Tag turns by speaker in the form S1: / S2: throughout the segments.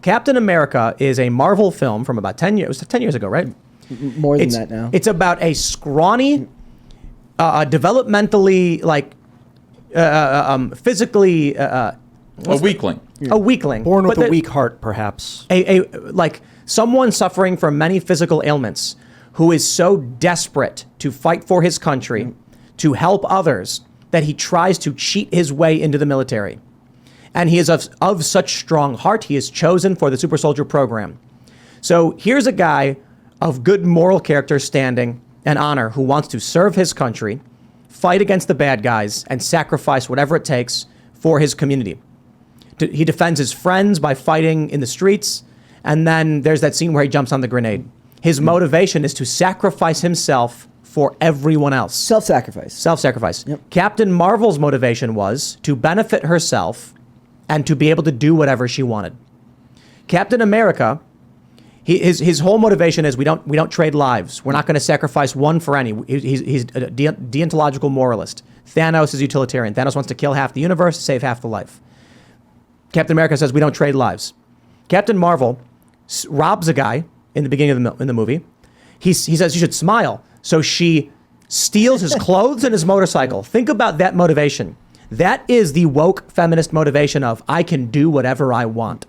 S1: Captain America is a Marvel film from about 10 years. It was 10 years ago, right?
S2: More than that now.
S1: It's about a scrawny, developmentally, physically...
S3: a weakling.
S1: A weakling.
S4: Born with a weak heart, perhaps.
S1: Like someone suffering from many physical ailments who is so desperate to fight for his country, to help others, that he tries to cheat his way into the military. And he is of such strong heart, he is chosen for the super soldier program. So here's a guy of good moral character, standing, and honor who wants to serve his country, fight against the bad guys, and sacrifice whatever it takes for his community. He defends his friends by fighting in the streets, and then there's that scene where he jumps on the grenade. His motivation is to sacrifice himself for everyone else.
S2: Self-sacrifice.
S1: Self-sacrifice.
S2: Yep.
S1: Captain Marvel's motivation was to benefit herself and to be able to do whatever she wanted. Captain America, his whole motivation is we don't trade lives. We're not going to sacrifice one for any. He's a deontological moralist. Thanos is utilitarian. Thanos wants to kill half the universe, save half the life. Captain America says we don't trade lives. Captain Marvel robs a guy in the beginning of the movie. He says you should smile. So she steals his clothes and his motorcycle. Think about that motivation. That is the woke feminist motivation of I can do whatever I want.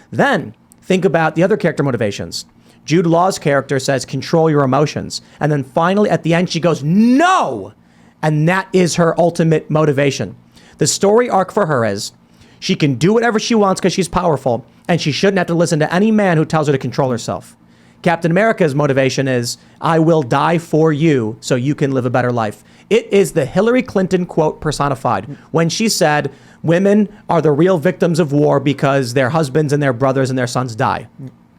S1: Then think about the other character motivations. Jude Law's character says control your emotions. And then finally at the end she goes, no! And that is her ultimate motivation. The story arc for her is she can do whatever she wants because she's powerful, and she shouldn't have to listen to any man who tells her to control herself. Captain America's motivation is, I will die for you so you can live a better life. It is the Hillary Clinton quote personified when she said, women are the real victims of war because their husbands and their brothers and their sons die.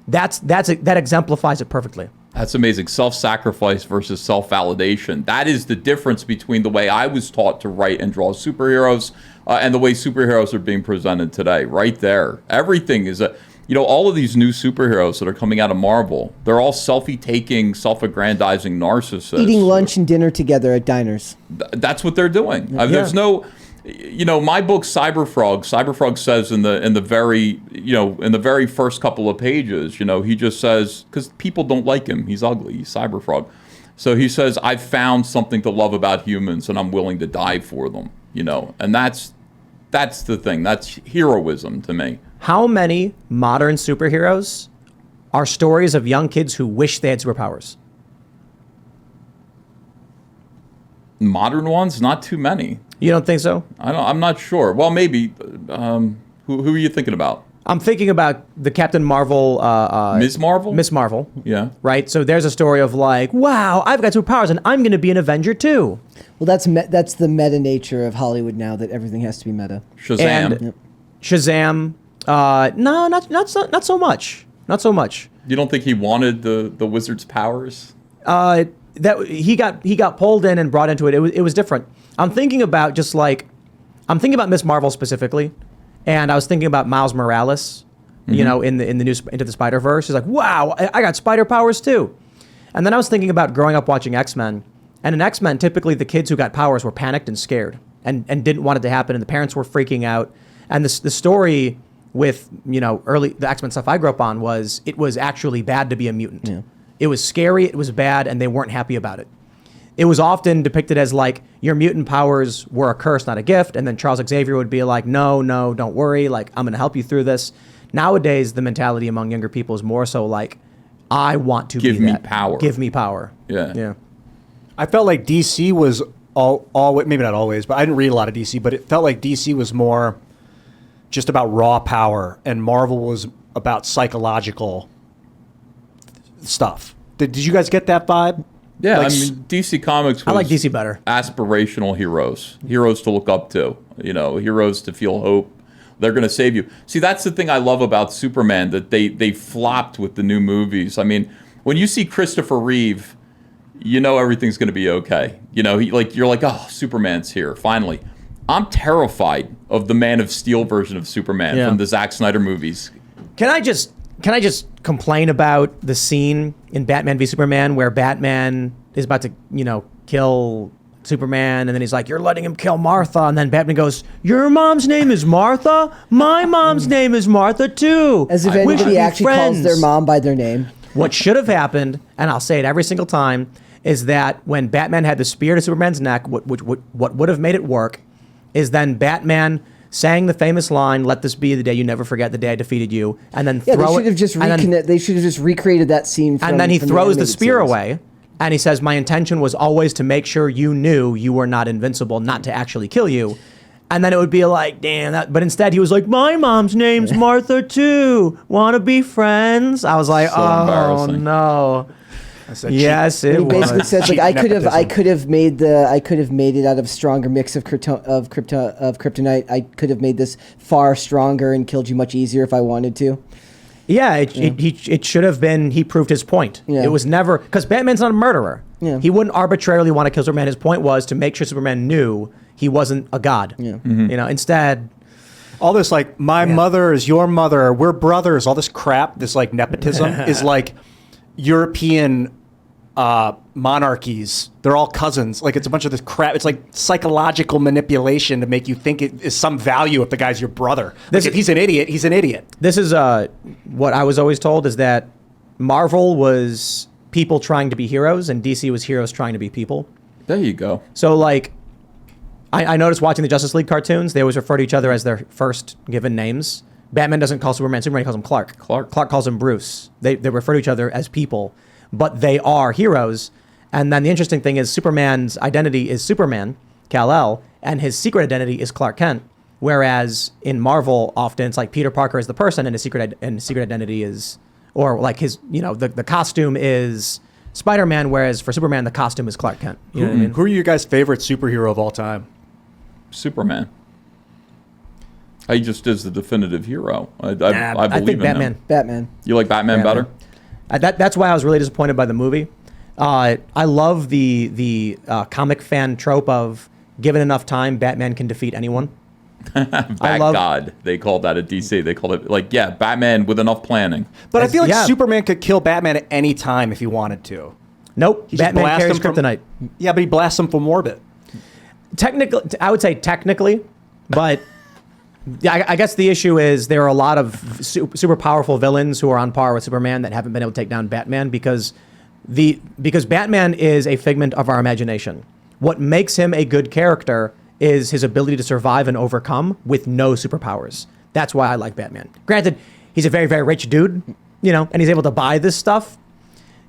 S1: That exemplifies it perfectly.
S3: That's amazing. Self-sacrifice versus self-validation. That is the difference between the way I was taught to write and draw superheroes and the way superheroes are being presented today. Right there. Everything is all of these new superheroes that are coming out of Marvel, they're all selfie-taking, self-aggrandizing narcissists.
S2: Eating lunch and dinner together at diners.
S3: That's what they're doing. There's no... my book Cyberfrog says in the very first couple of pages, he just says, because people don't like him, he's ugly, he's Cyberfrog. So he says, I've found something to love about humans and I'm willing to die for them, and that's the thing. That's heroism to me.
S1: How many modern superheroes are stories of young kids who wish they had superpowers?
S3: Modern ones, not too many.
S1: You don't think so?
S3: I'm not sure. Well, maybe. Who are you thinking about?
S1: I'm thinking about the Captain Marvel.
S3: Ms. Marvel?
S1: Miss Marvel.
S3: Yeah.
S1: Right? So there's a story of like, wow, I've got superpowers and I'm going to be an Avenger too.
S2: Well, that's the meta nature of Hollywood now, that everything has to be meta.
S3: Shazam.
S1: And Shazam. No, not so much. Not so much.
S3: You don't think he wanted the wizard's powers?
S1: That he got pulled in and brought into it. It was different. I'm thinking about Miss Marvel specifically, and I was thinking about Miles Morales, in the new Into the Spider-Verse. He's like, wow, I got spider powers too. And then I was thinking about growing up watching X-Men, and in X-Men, typically the kids who got powers were panicked and scared, and didn't want it to happen, and the parents were freaking out. And the story with the X-Men stuff I grew up on was it was actually bad to be a mutant. Yeah. It was scary, it was bad, and they weren't happy about it. It was often depicted as like your mutant powers were a curse, not a gift. And then Charles Xavier would be like, no, don't worry. Like, I'm going to help you through this. Nowadays, the mentality among younger people is more so like, I want to
S3: give me power.
S1: Give me power.
S3: Yeah.
S4: I felt like DC was always, maybe not always, but I didn't read a lot of DC, but it felt like DC was more just about raw power and Marvel was about psychological stuff. Did you guys get that vibe?
S3: Yeah, DC Comics was
S1: I like DC better.
S3: Aspirational heroes to look up to, heroes to feel hope. They're going to save you. See, that's the thing I love about Superman, that they flopped with the new movies. I mean, when you see Christopher Reeve, everything's going to be okay. You're like, oh, Superman's here, finally. I'm terrified of the Man of Steel version of Superman from the Zack Snyder movies.
S1: Can I just complain about the scene in Batman v Superman where Batman is about to, kill Superman, and then he's like, "You're letting him kill Martha," and then Batman goes, "Your mom's name is Martha? My mom's name is Martha too."
S2: As if
S1: We should
S2: anybody
S1: be
S2: actually calls
S1: friends.
S2: their mom by their name.
S1: What should have happened, and I'll say it every single time, is that when Batman had the spear to Superman's neck, what would have made it work is then Batman saying the famous line, "Let this be the day you never forget, the day I defeated you," and then
S2: Yeah,
S1: throw
S2: they
S1: it.
S2: should have just they should have just recreated that scene. From,
S1: and then he
S2: from
S1: throws the
S2: animated
S1: spear
S2: series.
S1: away, and he says, "My intention was always to make sure you knew you were not invincible, not to actually kill you." And then it would be like, damn, but instead he was like, "My mom's name's Martha too. Want to be friends?" I was like,
S3: So
S1: oh
S3: embarrassing.
S1: no.
S4: That's a
S1: Yes,
S4: cheap-
S1: it
S2: He basically
S1: was.
S2: said like
S4: Cheap
S2: I could have
S4: nepotism.
S2: made it out of a stronger mix of kryptonite. I could have made this far stronger and killed you much easier if I wanted to.
S1: Yeah, it should have been. He proved his point.
S2: Yeah.
S1: It was never because Batman's not a murderer.
S2: Yeah.
S1: He wouldn't arbitrarily want to kill Superman. His point was to make sure Superman knew he wasn't a god.
S2: Yeah.
S1: You know, instead,
S4: all this like my mother is your mother, we're brothers, all this crap, this like nepotism is like European monarchies. They're all cousins. Like it's a bunch of this crap. It's like psychological manipulation to make you think it is some value if the guy's your brother. Like if he's an idiot, he's an idiot.
S1: this is what I was always told is that Marvel was people trying to be heroes, and DC was heroes trying to be people.
S3: There you go.
S1: So like, I noticed watching the Justice League cartoons, they always refer to each other as their first given names. Batman doesn't call Superman Superman, he calls him Clark.
S3: Clark.
S1: Clark calls him Bruce. They refer to each other as people, but they are heroes. And then the interesting thing is Superman's identity is Superman, Kal-El, and his secret identity is Clark Kent. Whereas in Marvel, often it's like Peter Parker is the person, and his secret identity is, or like his, the costume is Spider-Man, whereas for Superman, the costume is Clark Kent. You know what I mean?
S4: Who are your guys' favorite superhero of all time?
S3: Superman. He just is the definitive hero. I believe
S1: I think
S3: in
S1: Batman.
S3: him.
S2: Batman.
S3: You like Batman better?
S1: That's why I was really disappointed by the movie. I love the comic fan trope of given enough time, Batman can defeat anyone.
S3: God. They called that at DC. They called it Batman with enough planning.
S4: But I feel like
S1: Yeah.
S4: Superman could kill Batman at any time if he wanted to.
S1: Nope,
S4: He just
S1: Batman
S4: blasts
S1: carries
S4: him from-
S1: kryptonite.
S4: Yeah, but he blasts him from orbit.
S1: Technically, I would say technically, but yeah, I guess the issue is there are a lot of super powerful villains who are on par with Superman that haven't been able to take down Batman because Batman is a figment of our imagination. What makes him a good character is his ability to survive and overcome with no superpowers. That's why I like Batman. Granted, he's a very, very rich dude, and he's able to buy this stuff.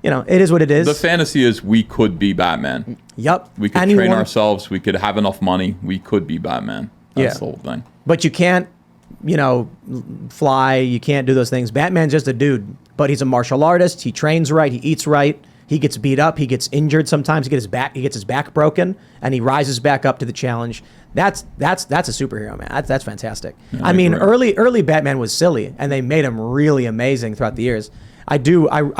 S1: It is what it is.
S3: The fantasy is we could be Batman.
S1: Yep.
S3: We could train ourselves. We could have enough money. We could be Batman. That's the whole thing.
S1: But you can't, fly. You can't do those things. Batman's just a dude, but he's a martial artist. He trains right. He eats right. He gets beat up. He gets injured sometimes. He gets his back broken, and he rises back up to the challenge. That's a superhero, man. That's fantastic.
S3: Yeah,
S1: I mean,
S3: agree.
S1: early Batman was silly, and they made him really amazing throughout the years. I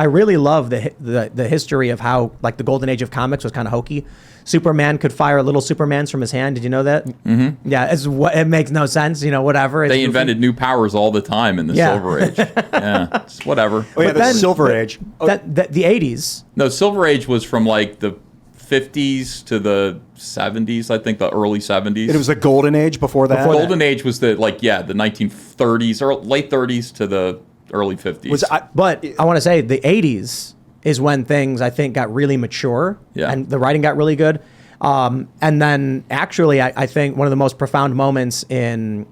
S1: really love the history of how like the golden age of comics was kind of hokey. Superman could fire little Supermans from his hand. Did you know that? Mm-hmm. Yeah, it makes no sense. Whatever.
S3: They invented new powers all the time in the Silver Age. Yeah, it's whatever.
S4: Oh yeah,
S1: But
S4: the
S1: then-
S4: Silver Age. Oh,
S1: the 80s.
S3: No, Silver Age was from like the 50s to the 70s. I think the early 70s.
S4: it was the Golden Age before that.
S3: Golden Age was the 1930s or late 30s to the early 50s.
S1: But I want to say the 80s is when things, I think, got really mature and the writing got really good. And then actually, I think one of the most profound moments in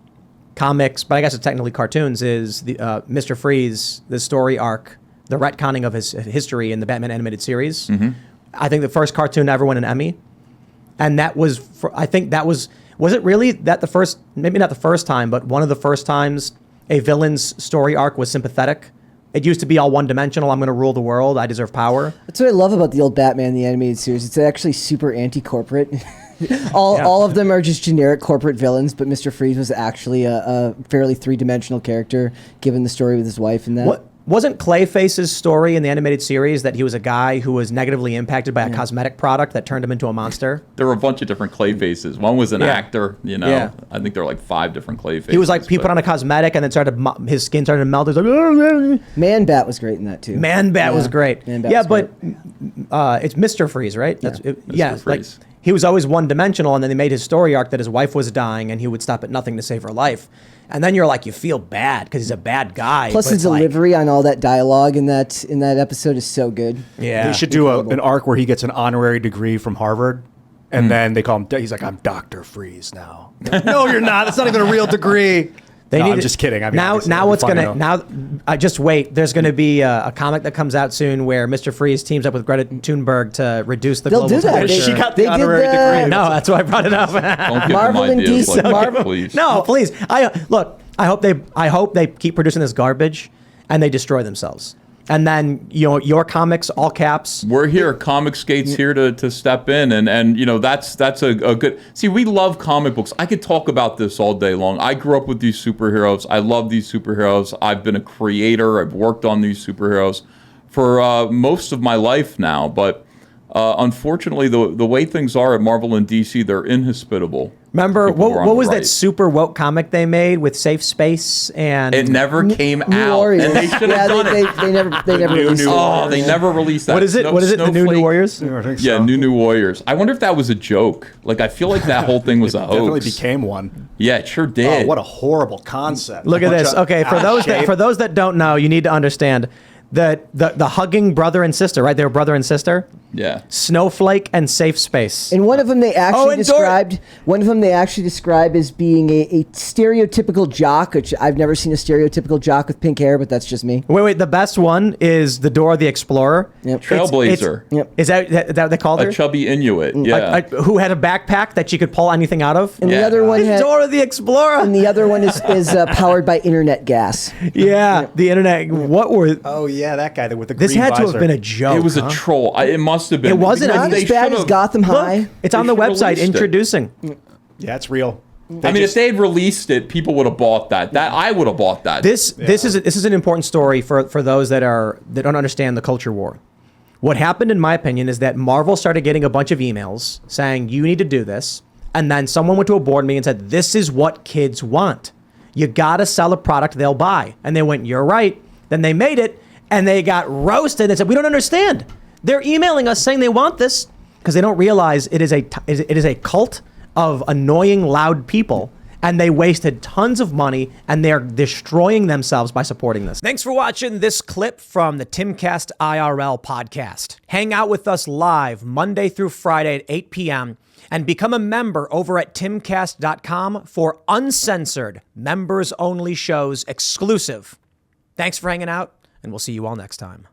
S1: comics, but I guess it's technically cartoons, is the Mr. Freeze, the story arc, the retconning of his history in the Batman animated series. Mm-hmm. I think the first cartoon to ever win an Emmy. And that was, was it really that the first, maybe not the first time, but one of the first times a villain's story arc was sympathetic? It used to be all one-dimensional. I'm going to rule the world. I deserve power.
S2: That's what I love about the old Batman, the animated series. It's actually super anti-corporate. all of them are just generic corporate villains, but Mr. Freeze was actually a fairly three-dimensional character, given the story with his wife and that.
S1: Wasn't Clayface's story in the animated series that he was a guy who was negatively impacted by a cosmetic product that turned him into a monster?
S3: There were a bunch of different clay faces. One was an actor,
S1: Yeah.
S3: I think there were like 5 different clay faces.
S1: He was like, he put on a cosmetic and then his skin started to melt. He was like,
S2: Man-Bat was great in that, too.
S1: Man-Bat was great.
S2: Man-Bat
S1: Yeah,
S2: was
S1: but it's Mr. Freeze, right?
S3: Mr.
S1: Yeah, like
S3: Freeze.
S1: he was always one-dimensional, and then they made his story arc that his wife was dying and he would stop at nothing to save her life. And then you're like, you feel bad because he's a bad guy.
S2: Plus,
S1: but
S2: the
S1: it's like-
S2: delivery on all that dialogue in that episode is so good.
S1: Yeah.
S4: They should do an arc where he gets an honorary degree from Harvard, and then they call him. He's like, I'm Dr. Freeze now. No, you're not. That's not even a real degree. I'm just kidding. I mean,
S1: now
S4: obviously,
S1: what's
S4: it'd be
S1: gonna
S4: funny,
S1: now? Just wait. There's gonna be a comic that comes out soon where Mr. Freeze teams up with Greta Thunberg to reduce the
S2: They'll
S1: global
S2: do that.
S1: temperature.
S4: She got
S2: They
S4: the
S2: did
S4: honorary
S2: the-
S4: degree.
S1: No, that's why I brought it up.
S3: Don't give
S2: Marvel
S3: them
S2: and
S3: ideas
S2: DC
S3: like that,
S2: Marvel-
S3: please.
S1: No, please. I hope they keep producing this garbage and they destroy themselves. And then your comics, all caps.
S3: We're here. Comicsgate's here to step in, and that's a good. See, we love comic books. I could talk about this all day long. I grew up with these superheroes. I love these superheroes. I've been a creator. I've worked on these superheroes for most of my life now. But unfortunately, the way things are at Marvel and DC, they're inhospitable.
S1: Remember
S3: People who are on
S1: what
S3: the
S1: was
S3: right.
S1: that super woke comic they made with Safe Space and
S3: It never came
S2: New
S3: out,
S2: Warriors.
S3: and they should have done it.
S2: They never released it.
S3: Oh, they never released that.
S1: What is it? What is it? The New
S3: Snowflake?
S1: Warriors?
S4: I think
S3: Yeah,
S4: so.
S3: New Warriors. I wonder if that was a joke. Like, I feel like that whole thing was a
S4: Definitely
S3: hoax.
S4: became one.
S3: Yeah, it sure did.
S4: Oh, what a horrible concept.
S1: Look at
S4: Bunch
S1: this.
S4: of
S1: Okay, for those that don't know, you need to understand that the hugging brother and sister, right? They were brother and sister.
S3: Yeah.
S1: Snowflake and Safe Space.
S2: And one of them they actually
S1: and
S2: described. One of them they actually describe as being a stereotypical jock. Which I've never seen a stereotypical jock with pink hair, but that's just me.
S1: Wait. The best one is the Dora the Explorer.
S2: Yep.
S3: Trailblazer.
S2: Yep.
S1: Is that what they called her?
S3: A chubby Inuit. Yeah.
S1: Who had a backpack that she could pull anything out of?
S2: And the
S3: Yeah.
S2: other one had.
S1: Dora the Explorer.
S2: And the other one is powered by internet gas.
S1: Yeah, the internet. What were?
S4: Oh yeah, that guy with the
S1: This
S4: green
S1: had to
S4: visor.
S1: have been a joke.
S3: It was
S1: huh?
S3: a troll. It must have been.
S1: It wasn't.
S3: Because
S2: Not
S3: they
S2: as bad as
S3: should've-
S2: Gotham High.
S1: Look, it's on
S3: They
S1: the
S3: should've
S1: website
S3: released it.
S1: introducing.
S4: Yeah, it's real.
S3: If they had released it, people would have bought that. I would have bought that.
S1: This is an important story for those that don't understand the culture war. What happened, in my opinion, is that Marvel started getting a bunch of emails saying you need to do this, and then someone went to a board meeting and said this is what kids want. You gotta sell a product they'll buy, and they went, you're right. Then they made it, and they got roasted and said we don't understand. They're emailing us saying they want this because they don't realize it is a cult of annoying, loud people, and they wasted tons of money, and they're destroying themselves by supporting this. Thanks for watching this clip from the Timcast IRL podcast. Hang out with us live Monday through Friday at 8 p.m. and become a member over at timcast.com for uncensored, members-only shows exclusive. Thanks for hanging out, and we'll see you all next time.